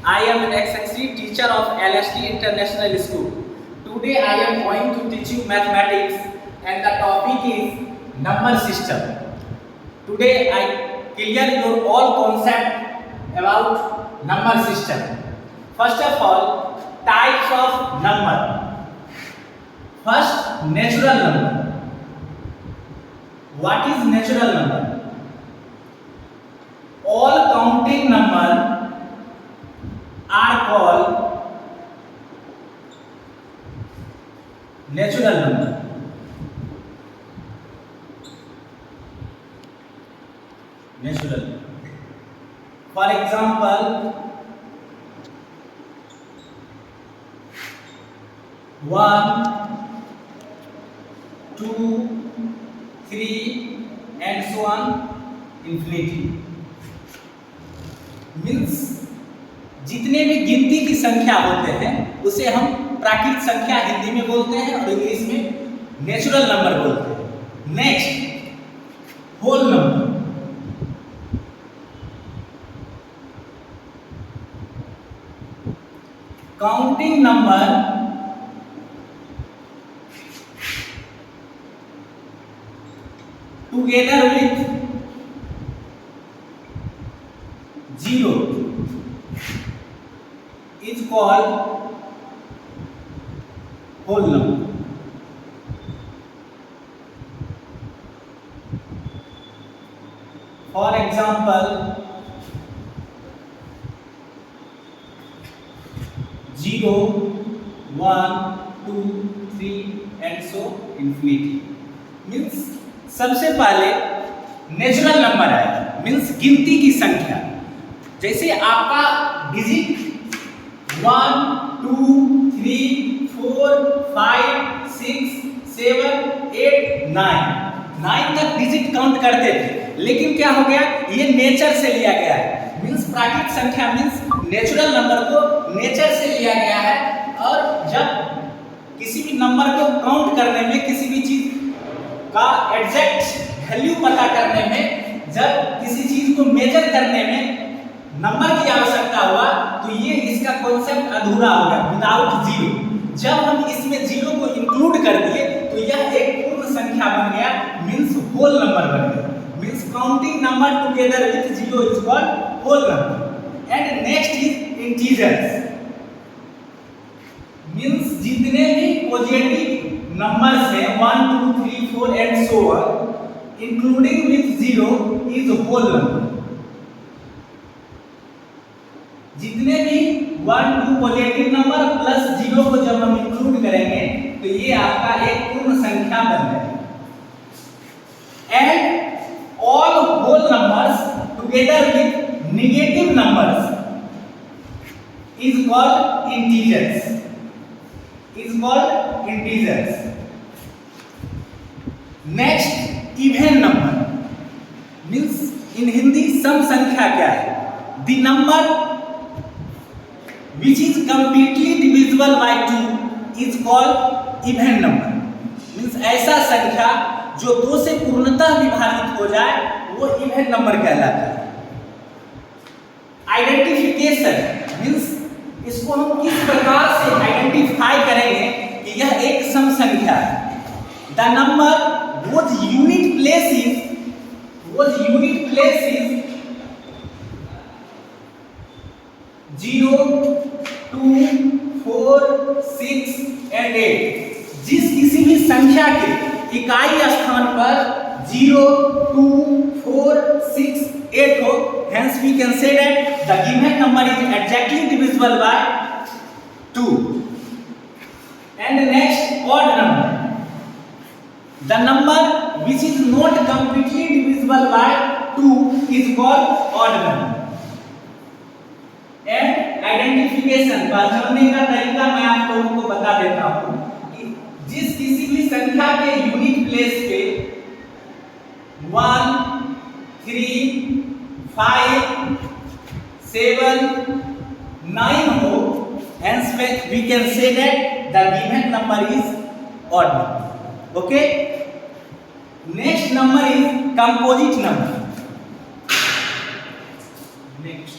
I am an ex-extreme teacher of LSD International School. Today I am going to teach you mathematics and the topic is number system. Today I clear your all concept about number system. First of all, types of number. First, natural number. What is natural number? All counting number are called natural number. Natural. For example, 1, 2, 3 and so on infinity. Means जितने भी गिनती की संख्या होते हैं उसे हम प्राकृत संख्या हिंदी में बोलते हैं और इंग्लिश में नेचुरल नंबर बोलते हैं. Next, whole number. Counting number together with zero is called whole number. For example, 0, 1, 2, 3 and so infinity. Means सबसे पहले नेचुरल नंबर आएगा. मीन्स गिनती की संख्या. जैसे आपका डिजिट 1, 2, 3, 4, 5, 6, 7, 8, 9 तक डिजिट काउंट करते थे. लेकिन क्या हो गया, ये नेचर से लिया गया है. मीन्स प्राकृतिक संख्या मीन्स नेचुरल नंबर को नेचर से लिया गया है. और जब किसी भी नंबर को काउंट करने में, किसी भी चीज का एग्जैक्ट वैल्यू पता करने में, जब किसी चीज को मेजर करने में नंबर की आवश्यकता हुआ तो ये इसका कॉन्सेप्ट अधूरा होगा विदाउट जीरो. जब हम इसमें जीरो को इंक्लूड कर दिए तो यह एक पूर्ण संख्या बन गया. मींस होल नंबर बन गया. Means counting number together with zero is called whole number. And next is integers. Means जितने भी पॉजिटिव नंबर्स हैं 1, 2, 3, 4 and so on including with zero is whole number. जितने भी 1, 2 पॉजिटिव नंबर प्लस जीरो को जब हम इंक्लूड करेंगे तो ये आपका एक पूर्ण संख्या बन जाएगी. And all whole numbers together with negative numbers is called integers. Next, even number. Means in Hindi सम संख्या क्या है? The number which is completely divisible by 2 is called even number. Means ऐसा संख्या जो 2 से पूर्णतः विभाजित हो जाए वो इवन नंबर कहलाता है. आइडेंटिफिकेशन मीन्स इसको हम किस प्रकार से आइडेंटिफाई करेंगे कि यह एक सम संख्या है. The number whose unit place is 0, 2, 4, 6 and 8. जिस किसी भी संख्या के इकाई स्थान पर 0, 2, 4, 6, 8 हो, hence we can say that the given number is exactly divisible by 2. And next, odd number. The number which is not completely divisible by 2 is called odd number. And identification, पहचानने का तरीका मैं आप लोगों को बता देता हूं कि जिस किसी भी संख्या के यूनिट प्लेस पे 1, 3, 5, 7, 9 हो, hence we can say that the given number is odd number. Okay? Next number is composite number. Next,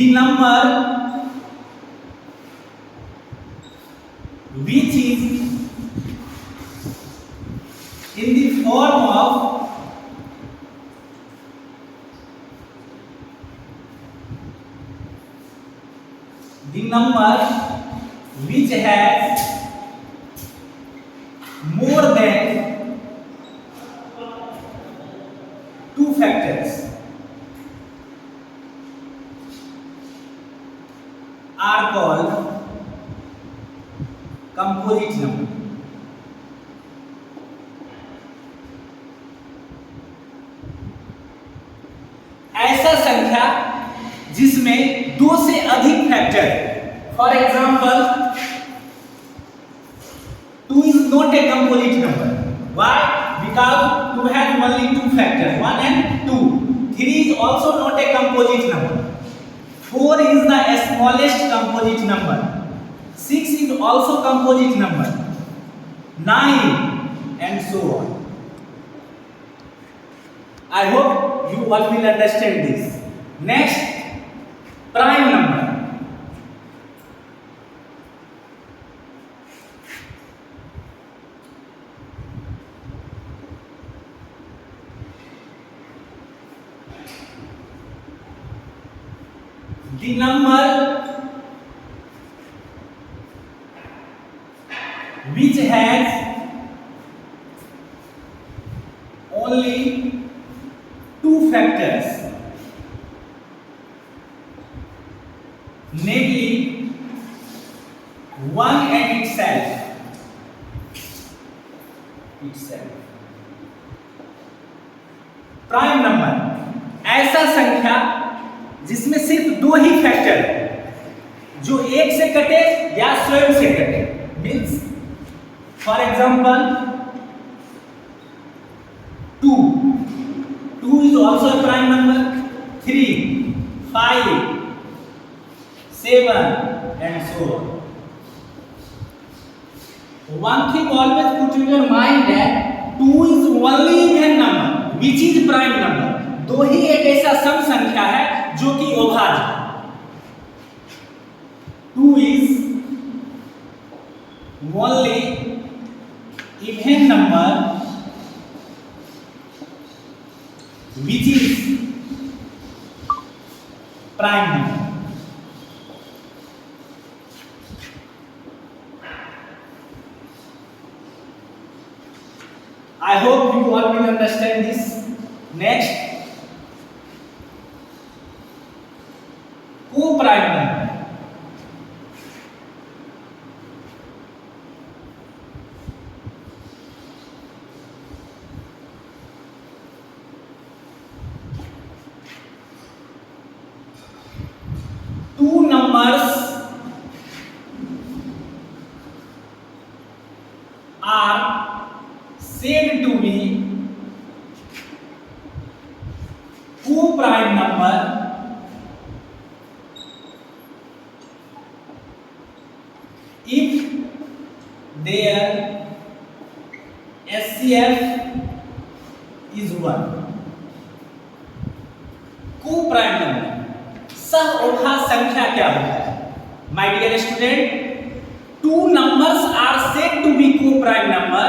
the number which is in the form of the number which has more than two factors are called composite number. ऐसा संख्या जिसमें दो से अधिक factor, for example 2 is not a composite number. Why? Because 2 has only two factors, 1 and 2. 3 is also not a composite number. 4 is the smallest composite number. 6 is also composite number. 9 and so on. I hope you all will understand this. Next, prime number. The number which has only two factors, namely 1 and itself. Prime number ऐसा संख्या जिसमें सिर्फ दो ही factor जो एक से कटे या स्वयं से कटे, means for example 2 is also a prime number, 3, 5, 7 and so on. One thing always put in your mind that 2 is only even number which is prime number. दो ही एक ऐसा सम संख्या है जो कि अभाज्य है. 2 is only even number which is prime number. I hope you all will understand this. Next, co-prime number. Two numbers are said to be co-prime number if their SCF is 1. Co-prime number सह संख्या क्या होता है? My dear student, two numbers are said to be co-prime number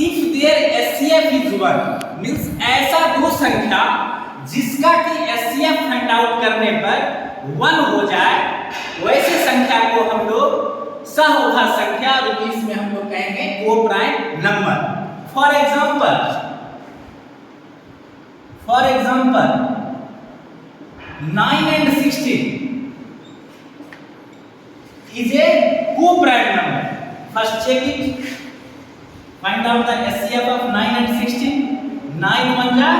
if their SCF is 1. Means ऐसा दो संख्या जिसका कि SCF फाइंड आउट करने पर 1 हो जाए, वैसे संख्या को हम लोग सह संख्या और इंग्लिश में हम लोग कहेंगे co-prime number. For example 9 and 16 is a co-prime number. First check it. Find out the SCF of 9 and 16. 9 1 ja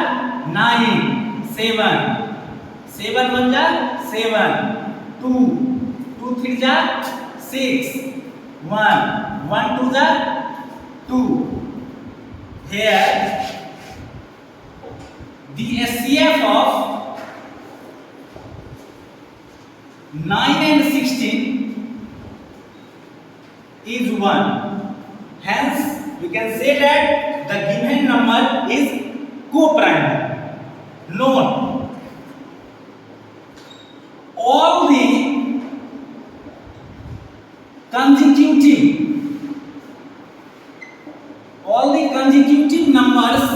9, 7, 7 1 ja 7, 2, 2 3 ja 6, 1, 1 2 ja 2. Here the SCF of 9 and 16 is 1. Hence, we can say that the given number is co-prime. Note, all the consecutive numbers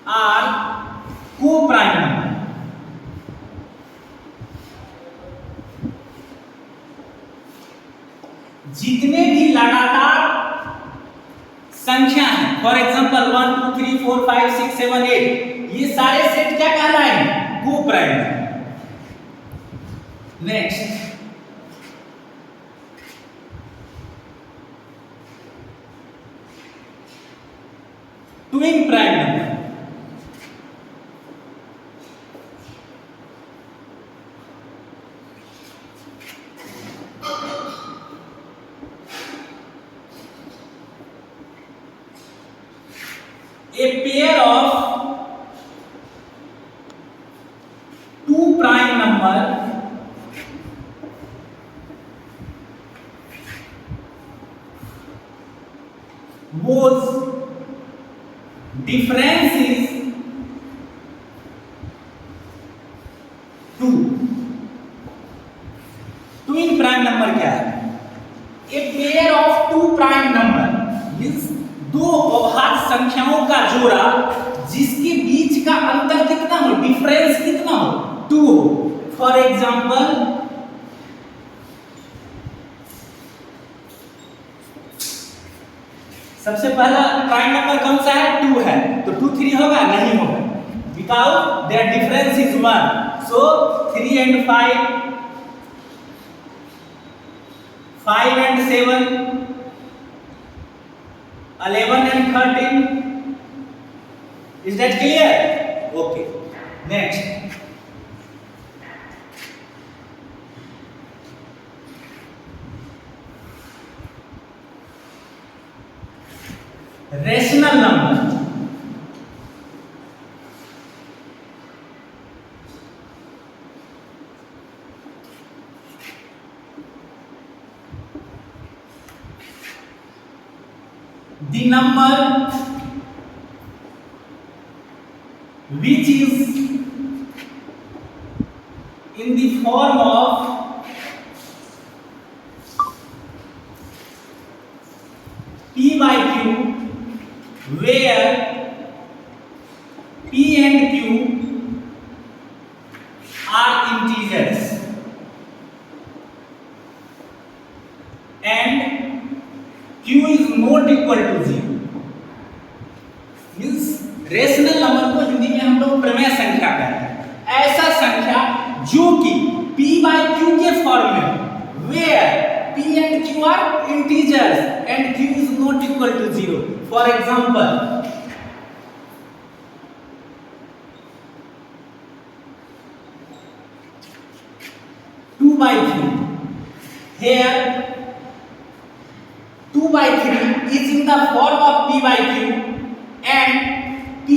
are co-prime number. जितने भी लगातार संख्या है, for example 1 2 3 4 5 6 7 8, ये सारे set क्या कहलाएंगे? को prime. Next, twin prime number. A pair of two prime number whose difference is 2। Twin prime number क्या है? A pair of two prime number means दो अभाज्य संख्याओं का जोड़ा जिसके बीच का अंतर कितना हो, डिफरेंस कितना हो, 2 हो। फॉर एग्जांपल सबसे पहला प्राइम नंबर कौन सा है? 2 है, तो 2 3 होगा? नहीं होगा, because their difference is 1। So 3 and 5, 5 and 7, 11 and 13. Is that clear? Okay. Next, rational number। The number which is in the form of p by q, where p and q are integers and q is not equal to 0, means rational number को हिंदी में हम लोग प्रमेय संख्या कहते हैं। ऐसा संख्या जो कि p by q के फॉर्म में, where p and q are integers and q is not equal to 0। For example two by 3, here 2 by 3 is in the form of p by q and p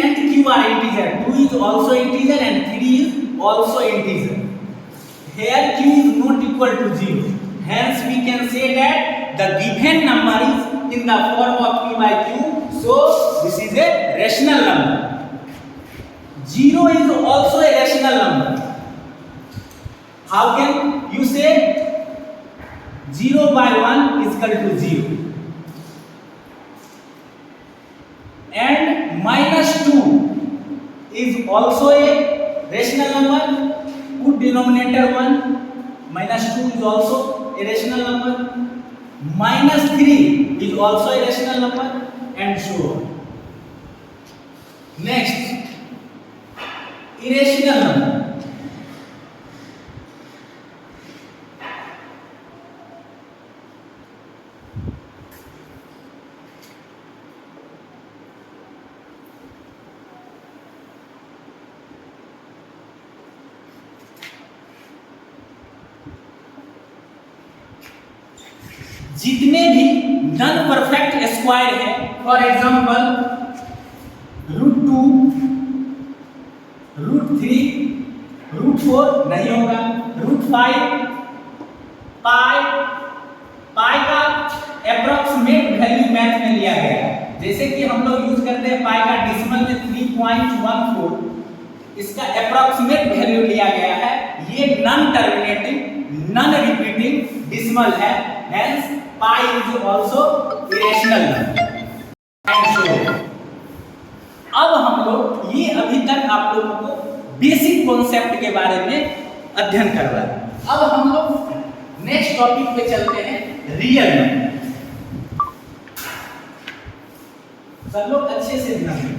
and q are integer, 2 is also integer and 3 is also integer। Here q is not equal to 0, hence we can say that the given number is in the form of p by q, so this is a rational number। 0 is also a rational number। How can you say 0 by 1 is equal to 0, and -2 is also a rational number, put denominator 1, -2 is also a rational number, -3 is also a rational number, and so on। Next, irrational number। जितने भी non perfect square है, for example √2, √3, √4 नहीं होगा, √5, पाई का approximate value math में लिया गया है। जैसे कि हम लोग यूज करते हैं पाई का डेसिमल में 3.14, इसका अप्रॉक्सीमेट वैल्यू लिया गया है। ये non terminating non repeating decimal है, hence pi is also irrational number. अब हम लोग ये अभी तक आप लोगों को बेसिक कॉन्सेप्ट के बारे में अध्ययन करवाए। अब हम लोग नेक्स्ट टॉपिक पे चलते हैं, रियल नंबर। सब लोग अच्छे से ध्यान दें।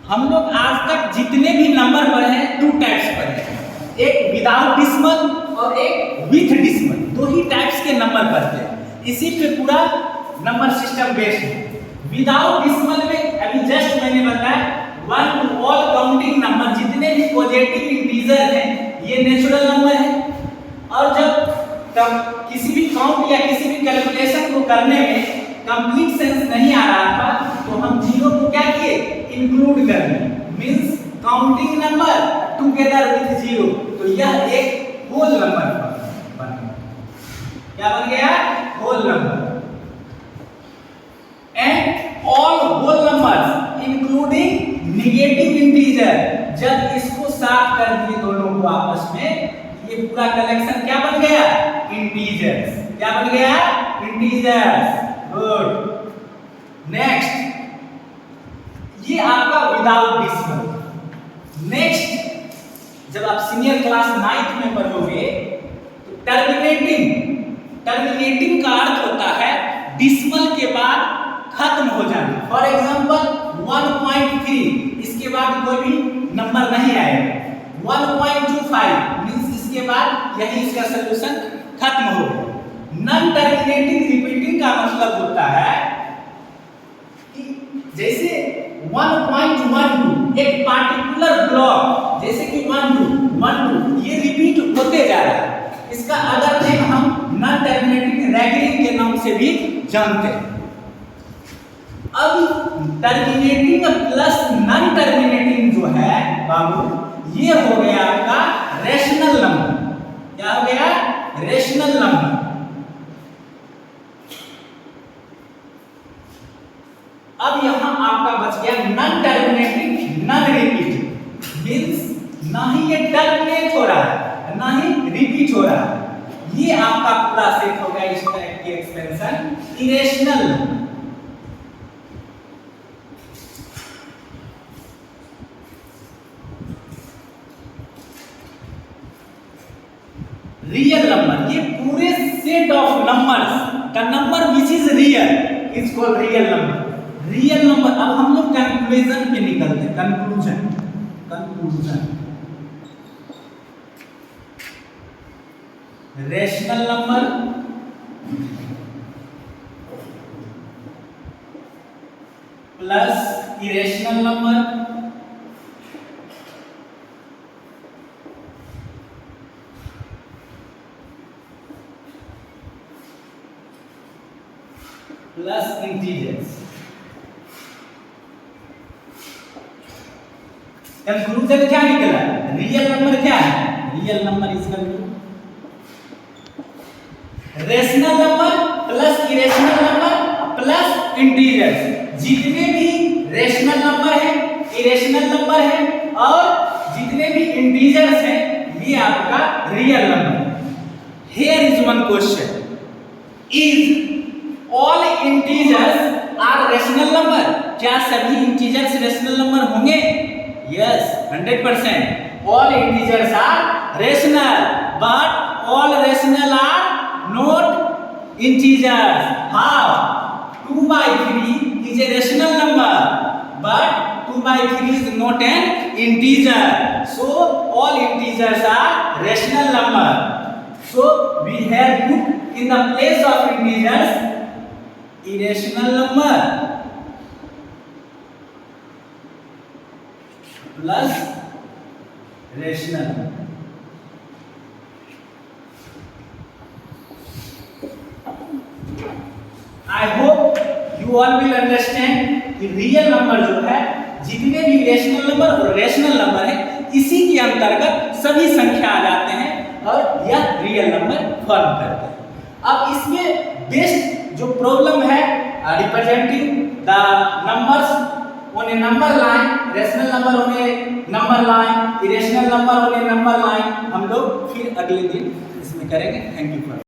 हम लोग आज तक जितने भी नंबर पढ़े हैं, टू टाइप्स पढ़े हैं, एक विदाउट डिसिमल और एक विथ डिसिमल। दो ही टाइप्स के नंबर पढ़ते हैं, इसी पे पूरा नंबर सिस्टम बेस्ड है। विदाउट डिसिमल में अभी जस्ट मैंने बताया, one two all counting number, जितने भी पॉजिटिव इंटीजर हैं ये नेचुरल नंबर है। और जब किसी भी काउंट या किसी भी कैलकुलेशन को करने में कंप्लीट सेंस नहीं आ रहा था, तो हम जीरो को क्या किए, इंक्लूड कर दिए, means counting number together with zero, तो यह एक होल नंबर बन गया। क्या बन गया, whole number. And all whole numbers including negative integer, जब इसको साफ कर दिए दोनों को आपस में, ये पूरा कलेक्शन क्या बन गया, इंटीजर्स। क्या बन गया, इंटीजर्स। गुड। नेक्स्ट, ये आपका विदाउट डिसिमल। नेक्स्ट, जब आप सीनियर क्लास 9th में पढ़ोगे तो टर्मिनेटिंग का अर्थ होता है डिसिमल के बाद खत्म हो जाना। फॉर एग्जांपल 1.3, इसके बाद कोई भी नंबर नहीं आएगा। 1.25 मींस इसके बाद यही इसका सॉल्यूशन खत्म हो गया। नॉन टर्मिनेटिंग रिपीटिंग का मतलब होता है कि जैसे 1.12 एक पार्टिकुलर ब्लॉक, जैसे कि 1 2 ये रिपीट होते जा रहा है, इसका अदर नेम हम नॉन टर्मिनेटिंग रैगरिंग के नाम से भी जानते हैं। अब टर्मिनेटिंग प्लस नॉन टर्मिनेटिंग जो है बाबू, ये हो गया आपका रेशनल नंबर। क्या हो गया, रेशनल नंबर। अब यहां आपका बच गया non terminating non repeat, means ना ही ये टर्मिनेट हो रहा है ना ही रिपीट हो रहा है। ये आपका पूरा सेट हो गया इस टाइप की expansion, irrational number. Real number, ये पूरे सेट ऑफ नंबर्स का number which is real is called real number. Real number. अब हम लोग कंक्लूजन पे निकलते हैं। Conclusion rational number plus irrational number plus integers. Conclusion क्या निकला, रियल नंबर क्या है, real number is rational number plus irrational number plus integers. जितने भी रेशनल नंबर है, इरेशनल नंबर है और जितने भी इंटीजर्स हैं, ये आपका real number. Here is one question, is all integers are rational number? क्या सभी इंटीजर्स रेशनल नंबर होंगे? Yes, 100%। All integers are rational, but all rational are not integers. How? 2/3 is a rational number, but 2/3 is not an integer. So all integers are rational number. So we have put in the place of integers irrational number plus rational number. I hope you all will understand कि real number जो है, जितने भी rational number और rational number है, इसी के अंतर्गत सभी संख्या आ जाते हैं। और यह रियल नंबर फॉर्म करते हैं। अब इसमें बेस्ट जो प्रॉब्लम है representing the numbers on A number line, rational number on A number line, irrational number on A number line, हम लोग फिर अगले दिन इसमें करेंगे। Thank you for